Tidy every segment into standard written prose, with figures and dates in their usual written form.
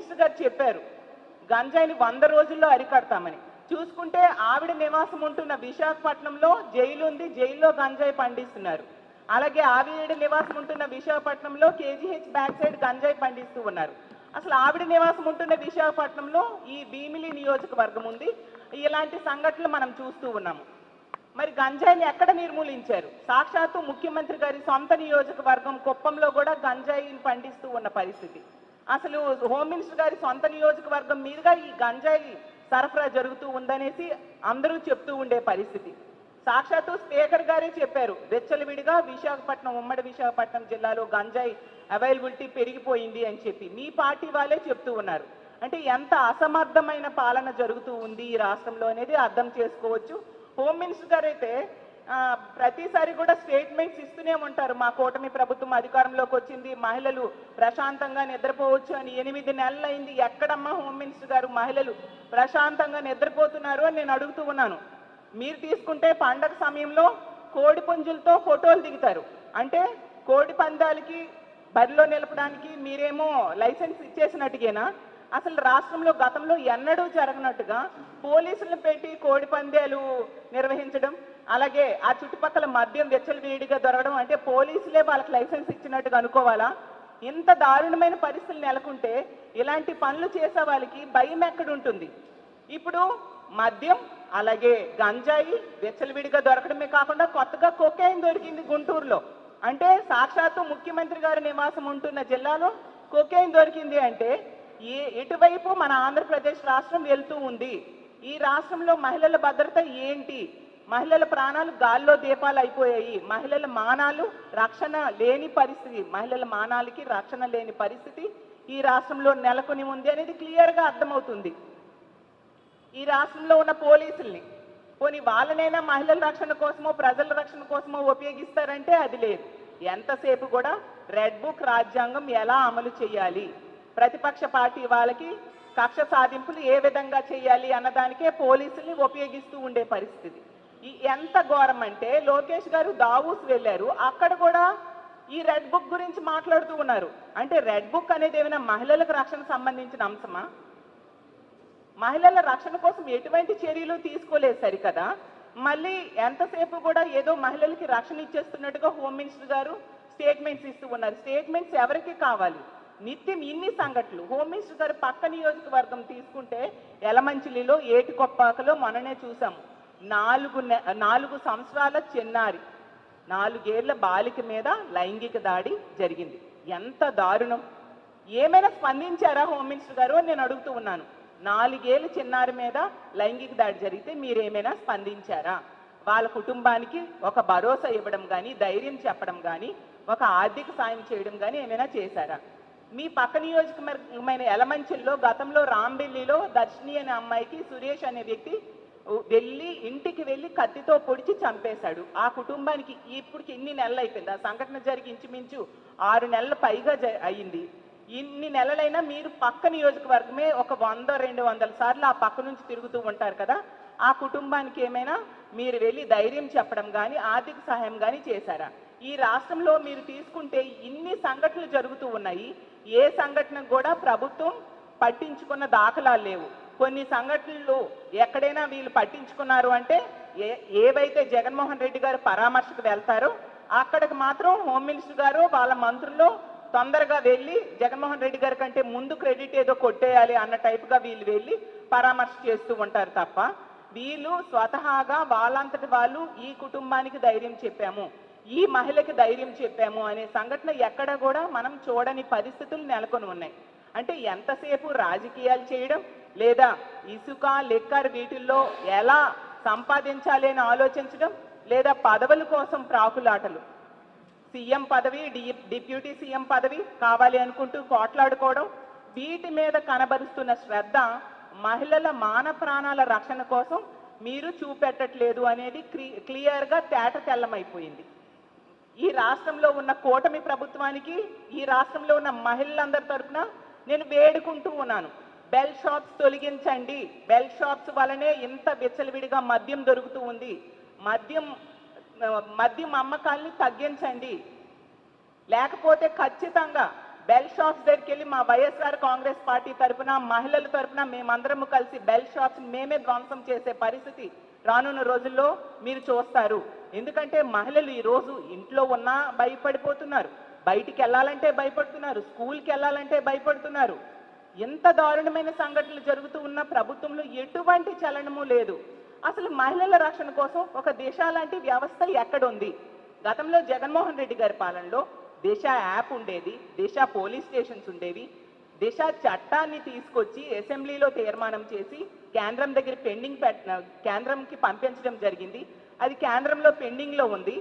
Minister గారు చెప్పారు గంజాయిని 100 రోజుల్లో అరికడతామని. చూసుకుంటే ఆవిడ నివాసం ఉంటున్న విశాఖపట్నంలో జైలు ఉంది, జైల్లో గంజాయి పండిస్తున్నారు. అలాగే ఆవిడ నివాసం ఉంటున్న విశాఖపట్నంలో కేజీహెచ్ బ్యాక్ సైడ్ గంజాయి పండిస్తూ ఉన్నారు. అసలు ఆవిడ నివాసం ఉంటున్న విశాఖపట్నంలో ఈ భీమిలి నియోజకవర్గం ఉంది. ఇలాంటి సంఘటనలు మనం చూస్తూ ఉన్నాము. మరి గంజాయిని ఎక్కడ నిర్మూలించారు? సాక్షాత్తు ముఖ్యమంత్రి గారి సొంత నియోజకవర్గం కుప్పంలో కూడా గంజాయిని పండిస్తూ ఉన్న పరిస్థితి. అసలు హోమ్ మినిస్టర్ గారి సొంత నియోజకవర్గం మీదుగా ఈ గంజాయి సరఫరా జరుగుతూ ఉందనేసి అందరూ చెప్తూ ఉండే పరిస్థితి. సాక్షాత్తు స్పీకర్ గారే చెప్పారు వెచ్చలవిడిగా విశాఖపట్నం, ఉమ్మడి విశాఖపట్నం జిల్లాలో గంజాయి అవైలబిలిటీ పెరిగిపోయింది అని చెప్పి మీ పార్టీ వాళ్ళే చెప్తూ ఉన్నారు. అంటే ఎంత అసమర్థమైన పాలన జరుగుతూ ఉంది ఈ రాష్ట్రంలో అనేది అర్థం చేసుకోవచ్చు. హోమ్ మినిస్టర్ గారు అయితే ప్రతిసారి కూడా స్టేట్మెంట్స్ ఇస్తూనే ఉంటారు. మా కూటమి ప్రభుత్వం అధికారంలోకి వచ్చింది, మహిళలు ప్రశాంతంగా నిద్రపోవచ్చు అని. 8 నెలలు అయింది, ఎక్కడమ్మా హోమ్ మినిస్టర్ గారు మహిళలు ప్రశాంతంగా నిద్రపోతున్నారు అని నేను అడుగుతూ ఉన్నాను. మీరు తీసుకుంటే పండగ సమయంలో కోడి పుంజులతో ఫోటోలు దిగుతారు. అంటే కోడి పందాలకి బరిలో నిలపడానికి మీరేమో లైసెన్స్ ఇచ్చేసినట్టుగేనా? అసలు రాష్ట్రంలో గతంలో ఎన్నడూ జరగనట్టుగా పోలీసులను పెట్టి కోడి పందాలు నిర్వహించడం, అలాగే ఆ చుట్టుపక్కల మద్యం వెచ్చలవిడిగా దొరకడం, అంటే పోలీసులే వాళ్ళకి లైసెన్స్ ఇచ్చినట్టుగా అనుకోవాలా? ఇంత దారుణమైన పరిస్థితులు నెలకొంటే ఇలాంటి పనులు చేసే వాళ్ళకి భయం ఎక్కడుంటుంది? ఇప్పుడు మద్యం అలాగే గంజాయి వెచ్చలవిడిగా దొరకడమే కాకుండా కొత్తగా కొకైన్ దొరికింది గుంటూరులో. అంటే సాక్షాత్తు ముఖ్యమంత్రి గారి నివాసం ఉంటున్న జిల్లాలో కొకైన్ దొరికింది అంటే ఇటువైపు మన ఆంధ్రప్రదేశ్ రాష్ట్రం వెళ్తూ ఉంది. ఈ రాష్ట్రంలో మహిళల భద్రత ఏంటి? మహిళల ప్రాణాలు గాల్లో దీపాలు అయిపోయాయి. మహిళల మానాలు రక్షణ లేని పరిస్థితి, మహిళల మానాలకి రక్షణ లేని పరిస్థితి ఈ రాష్ట్రంలో నెలకొని ఉంది అనేది క్లియర్గా అర్థమవుతుంది. ఈ రాష్ట్రంలో ఉన్న పోలీసుల్ని పోనీ వాళ్ళనైనా మహిళల రక్షణ కోసమో ప్రజల రక్షణ కోసమో ఉపయోగిస్తారంటే అది లేదు. ఎంతసేపు కూడా రెడ్ బుక్ రాజ్యాంగం ఎలా అమలు చేయాలి, ప్రతిపక్ష పార్టీ వాళ్ళకి కక్ష సాధింపులు ఏ విధంగా చేయాలి అన్నదానికే పోలీసుల్ని ఉపయోగిస్తూ ఉండే పరిస్థితి. ఎంత ఘోరం అంటే లోకేష్ గారు దావూస్ వెళ్ళారు, అక్కడ కూడా ఈ రెడ్ బుక్ గురించి మాట్లాడుతూ ఉన్నారు. అంటే రెడ్ బుక్ అనేది ఏమైనా మహిళలకు రక్షణ సంబంధించిన అంశమా? మహిళల రక్షణ కోసం ఎటువంటి చర్యలు తీసుకోలేదు సరికదా. మళ్ళీ ఎంతసేపు కూడా ఏదో మహిళలకి రక్షణ ఇచ్చేస్తున్నట్టుగా హోమ్ మినిస్టర్ గారు స్టేట్మెంట్స్ ఇస్తూ ఉన్నారు. స్టేట్మెంట్స్ ఎవరికి కావాలి? నిత్యం ఇన్ని సంఘటనలు. హోమ్ మినిస్టర్ గారు పక్క నియోజకవర్గం తీసుకుంటే యలమంచిలిలో ఏటికొప్పాకలో మొన్ననే చూసాము. 4 సంవత్సరాల చిన్నారి 4 ఏళ్ల బాలిక మీద లైంగిక దాడి జరిగింది. ఎంత దారుణం! ఏమైనా స్పందించారా హోమ్ మినిస్టర్ గారు అని నేను అడుగుతూ ఉన్నాను. 4 ఏళ్ల చిన్నారి మీద లైంగిక దాడి జరిగితే మీరేమైనా స్పందించారా? వాళ్ళ కుటుంబానికి ఒక భరోసా ఇవ్వడం కానీ, ధైర్యం చెప్పడం కానీ, ఒక ఆర్థిక సాయం చేయడం కానీ ఏమైనా చేశారా? మీ పక్క నియోజకవర్గమైన యలమంచిల్లో గతంలో రాంబెల్లిలో దర్శిని అనే అమ్మాయికి సురేష్ అనే వ్యక్తి ఇంటికి వెళ్ళి కత్తితో పొడిచి చంపేశాడు. ఆ కుటుంబానికి ఇప్పటికి ఎన్ని నెలలు అయిపోయింది? ఆ సంఘటన జరిగి ఇంచుమించు 6 నెలల పైగా అయ్యింది. ఇన్ని నెలలైనా మీరు పక్క నియోజకవర్గమే ఒక 100-200 సార్లు ఆ పక్క నుంచి తిరుగుతూ ఉంటారు కదా. ఆ కుటుంబానికి ఏమైనా మీరు వెళ్ళి ధైర్యం చెప్పడం కానీ, ఆర్థిక సహాయం కానీ చేశారా? ఈ రాష్ట్రంలో మీరు తీసుకుంటే ఇన్ని సంఘటనలు జరుగుతూ ఉన్నాయి. ఏ సంఘటన కూడా ప్రభుత్వం పట్టించుకున్న దాఖలాలు లేవు. కొన్ని సంఘటనలు ఎక్కడైనా వీళ్ళు పట్టించుకున్నారు అంటే ఏవైతే జగన్మోహన్ రెడ్డి గారు పరామర్శకు వెళ్తారో అక్కడికి మాత్రం హోమ్ మినిస్టర్ గారు వాళ్ళ మంత్రుల్లో తొందరగా వెళ్ళి జగన్మోహన్ రెడ్డి గారి కంటే ముందు క్రెడిట్ ఏదో కొట్టేయాలి అన్న టైప్గా వీళ్ళు వెళ్ళి పరామర్శ చేస్తూ ఉంటారు తప్ప వీళ్ళు స్వతహాగా వాళ్ళంతటి వాళ్ళు ఈ కుటుంబానికి ధైర్యం చెప్పాము, ఈ మహిళకి ధైర్యం చెప్పాము అనే సంఘటన ఎక్కడ కూడా మనం చూడని పరిస్థితులు నెలకొని ఉన్నాయి. అంటే ఎంతసేపు రాజకీయాలు చేయడం, లేదా ఇసుక లెక్కర్ వీటిల్లో ఎలా సంపాదించాలి అని ఆలోచించడం, లేదా పదవుల కోసం ప్రాకులాటలు, సీఎం పదవి డిప్యూటీ సీఎం పదవి కావాలి అనుకుంటూ కోట్లాడుకోవడం, వీటి మీద కనబరుస్తున్న శ్రద్ధ మహిళల మాన ప్రాణాల రక్షణ కోసం మీరు చూపెట్టట్లేదు అనేది క్లియర్గా తేట తెల్లమైపోయింది. ఈ రాష్ట్రంలో ఉన్న కూటమి ప్రభుత్వానికి, ఈ రాష్ట్రంలో ఉన్న మహిళలందరి తరఫున నేను వేడుకుంటూ ఉన్నాను, బెల్ షాప్స్ తొలగించండి. బెల్ షాప్స్ వలనే ఇంత విచ్చలవిడిగా మద్యం దొరుకుతూ ఉంది. మద్యం అమ్మకాల్ని తగ్గించండి. లేకపోతే ఖచ్చితంగా బెల్ షాప్స్ దగ్గరికి వెళ్ళి మా వైఎస్ఆర్ కాంగ్రెస్ పార్టీ తరఫున మహిళల తరఫున మేమందరము కలిసి బెల్ షాప్స్ మేమే ధ్వంసం చేసే పరిస్థితి రానున్న రోజుల్లో మీరు చూస్తారు. ఎందుకంటే మహిళలు ఈరోజు ఇంట్లో ఉన్నా భయపడిపోతున్నారు, బయటికి వెళ్ళాలంటే భయపడుతున్నారు, స్కూల్కి వెళ్ళాలంటే భయపడుతున్నారు. ఎంత దారుణమైన సంఘటనలు జరుగుతూ ఉన్న ప్రభుత్వంలో ఎటువంటి చలనము లేదు. అసలు మహిళల రక్షణ కోసం ఒక దిశ లాంటి వ్యవస్థ ఎక్కడుంది? గతంలో జగన్మోహన్ రెడ్డి గారి పాలనలో దిశ యాప్ ఉండేది, దిశ పోలీస్ స్టేషన్స్ ఉండేవి. దిశ చట్టాన్ని తీసుకొచ్చి అసెంబ్లీలో తీర్మానం చేసి కేంద్రం దగ్గర కేంద్రంకి పంపించడం జరిగింది. అది కేంద్రంలో పెండింగ్లో ఉంది.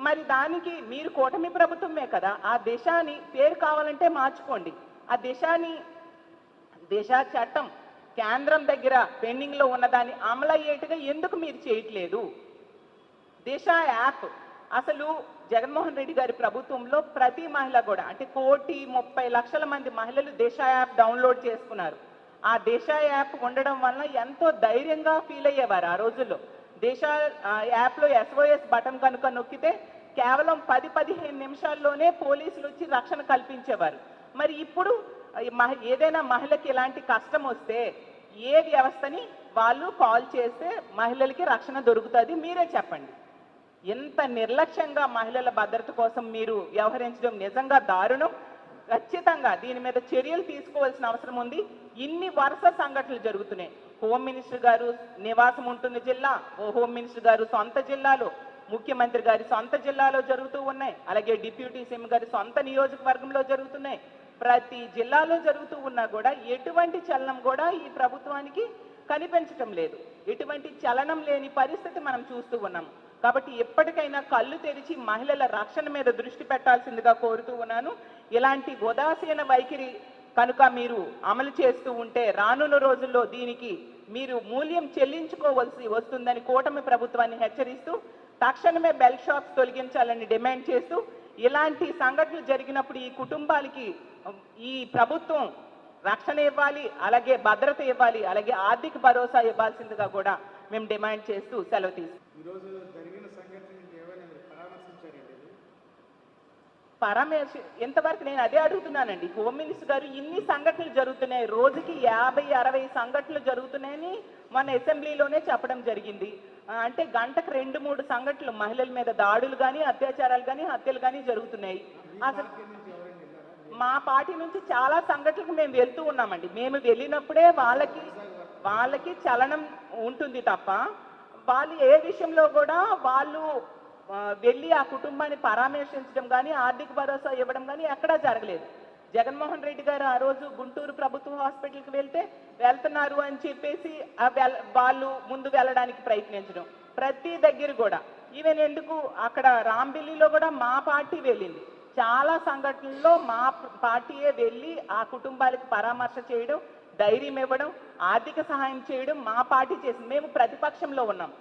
మరి దానికి మీరు కూటమి ప్రభుత్వమే కదా, ఆ దిశని పేరు కావాలంటే మార్చుకోండి. ఆ దిశ చట్టం కేంద్రం దగ్గర పెండింగ్లో ఉన్నదాన్ని అమలయ్యేట్టుగా ఎందుకు మీరు చేయట్లేదు? దిశ యాప్ అసలు జగన్మోహన్ రెడ్డి గారి ప్రభుత్వంలో ప్రతి మహిళ కూడా అంటే 1,30,00,000 మంది మహిళలు దిశ యాప్ డౌన్లోడ్ చేసుకున్నారు. ఆ దిశ యాప్ ఉండడం వలన ఎంతో ధైర్యంగా ఫీల్ అయ్యేవారు ఆ రోజుల్లో. దిశ యాప్లో SOS బటన్ కనుక నొక్కితే కేవలం 10-15 నిమిషాల్లోనే పోలీసులు వచ్చి రక్షణ కల్పించేవారు. మరి ఇప్పుడు ఏదైనా మహిళకి ఇలాంటి కష్టం వస్తే ఏ వ్యవస్థని వాళ్ళు కాల్ చేస్తే మహిళలకి రక్షణ దొరుకుతుంది? మీరే చెప్పండి. ఎంత నిర్లక్ష్యంగా మహిళల భద్రత కోసం మీరు వ్యవహరించడం నిజంగా దారుణం. ఖచ్చితంగా దీని మీద చర్యలు తీసుకోవాల్సిన అవసరం ఉంది. ఇన్ని వరుస సంఘటనలు జరుగుతున్నాయి. హోమ్ మినిస్టర్ గారు నివాసం ఉంటున్న జిల్లా, హోమ్ మినిస్టర్ గారు సొంత జిల్లాలో, ముఖ్యమంత్రి గారి సొంత జిల్లాలో జరుగుతూ ఉన్నాయి. అలాగే డిప్యూటీ సీఎం గారి సొంత నియోజకవర్గంలో జరుగుతున్నాయి. ప్రతి జిల్లాలో జరుగుతూ ఉన్నా కూడా ఎటువంటి చలనం కూడా ఈ ప్రభుత్వానికి కనిపించటం లేదు. ఎటువంటి చలనం లేని పరిస్థితి మనం చూస్తూ ఉన్నాం. కాబట్టి ఎప్పటికైనా కళ్ళు తెరిచి మహిళల రక్షణ మీద దృష్టి పెట్టాల్సిందిగా కోరుతూ ఉన్నాను. ఇలాంటి ఉదాసీన వైఖరి కనుక మీరు అమలు చేస్తూ ఉంటే రానున్న రోజుల్లో దీనికి మీరు మూల్యం చెల్లించుకోవాల్సి వస్తుందని కూటమి ప్రభుత్వాన్ని హెచ్చరిస్తూ తక్షణమే బెల్ షాప్స్ తొలగించాలని డిమాండ్ చేస్తూ ఇలాంటి సంఘటనలు జరిగినప్పుడు ఈ కుటుంబాలకి ఈ ప్రభుత్వం రక్షణ ఇవ్వాలి, అలాగే భద్రత ఇవ్వాలి, అలాగే ఆర్థిక భరోసా ఇవ్వాల్సిందిగా కూడా మేము డిమాండ్ చేస్తూ సెలవు తీసుకుంటాం. ఎంతవరకు నేను అదే అడుగుతున్నానండి. హోమ్ మినిస్టర్ గారు ఇన్ని సంఘటనలు జరుగుతున్నాయి, రోజుకి 50-60 సంఘటనలు జరుగుతున్నాయని మన అసెంబ్లీలోనే చెప్పడం జరిగింది. అంటే గంటకు 2-3 సంఘటనలు మహిళల మీద దాడులు కానీ, అత్యాచారాలు కానీ, హత్యలు కానీ జరుగుతున్నాయి. అసలు మా పార్టీ నుంచి చాలా సంఘటనలకు మేము వెళ్తూ ఉన్నామండి. మేము వెళ్ళినప్పుడే వాళ్ళకి చలనం ఉంటుంది తప్ప వాళ్ళు ఏ విషయంలో కూడా వాళ్ళు వెళ్ళి ఆ కుటుంబాన్ని పరామర్శించడం కానీ, ఆర్థిక భరోసా ఇవ్వడం కానీ ఎక్కడా జరగలేదు. జగన్మోహన్ రెడ్డి గారు ఆ రోజు గుంటూరు ప్రభుత్వ హాస్పిటల్కి వెళ్తున్నారు అని చెప్పేసి వాళ్ళు ముందు వెళ్ళడానికి ప్రయత్నించడం, ప్రతి దగ్గర కూడా ఈవెన్ ఎందుకు అక్కడ రాంబిల్లిలో కూడా మా పార్టీ వెళ్ళింది. చాలా సంఘటనల్లో మా పార్టీయే వెళ్ళి ఆ కుటుంబాలకు పరామర్శ చేయడం, ధైర్యం ఇవ్వడం, ఆర్థిక సహాయం చేయడం మా పార్టీ చేసింది. మేము ప్రతిపక్షంలో ఉన్నాం.